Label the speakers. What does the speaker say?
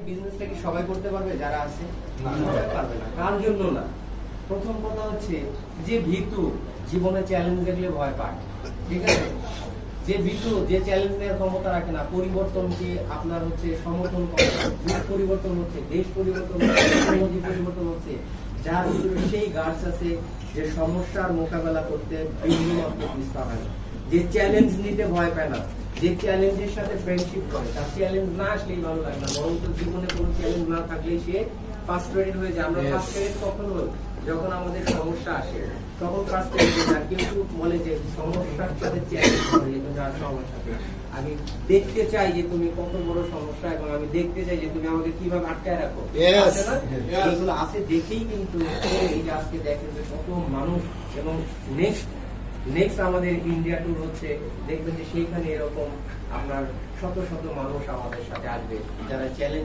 Speaker 1: বিজনেসটা কি সবাই করতে পারবে যারা আছে? সবাই পারবে না। কার জন্য না? প্রথম কথা হচ্ছে যে ভীতু, জীবনে চ্যালেঞ্জ দেখলে ভয় পায়, ঠিক আছে? যে ভীতু, যে চ্যালেঞ্জ নেওয়ার ক্ষমতা রাখে না, পরিবর্তনকে আপনার হচ্ছে সমর্থন করে, যুগ পরিবর্তন হচ্ছে, দেশ পরিবর্তন হচ্ছে, টেকনোলজি পরিবর্তন হচ্ছে, যার ভিতরে সেই গার্ডস আছে যে সমস্যার মোকাবেলা করতে বিভিন্ন বিস্তার হয় না, যে চ্যালেঞ্জ নিতে ভয় পায় না, যে চ্যালেঞ্জের সাথে ফ্রেন্ডশিপ করে, তার চ্যালেঞ্জ না আসলেই ভালো লাগে না, বরং তো জীবনে কোনো চ্যালেঞ্জ না থাকলেই সে ফার্স্ট্রেটেড হয়ে যায়। আমরা ফার্স্ট্রেটেড কখন হই? যখন আমাদের সমস্যা আসে তখন ফার্স্ট্রেটেড হয়ে যায়। কিন্তু বলে যে সমস্যার সাথে চ্যালেঞ্জ করে, যার সমস্যাকে আমি দেখতে চাই যে তুমি কত বড় সমস্যা, এবং আমি দেখতে চাই যে তুমি আমাকে কিভাবে আটকায় রাখো। আছে না? এগুলো আছে দেখেই কিন্তু এই যে আজকে দেখেন যে কত মানুষ, এবং নেক্সট আমাদের ইন্ডিয়া ট্যুর হচ্ছে, দেখবেন যে সেইখানে এরকম আপনার শত শত মানুষ আমাদের সাথে আসবে যারা চ্যালেঞ্জ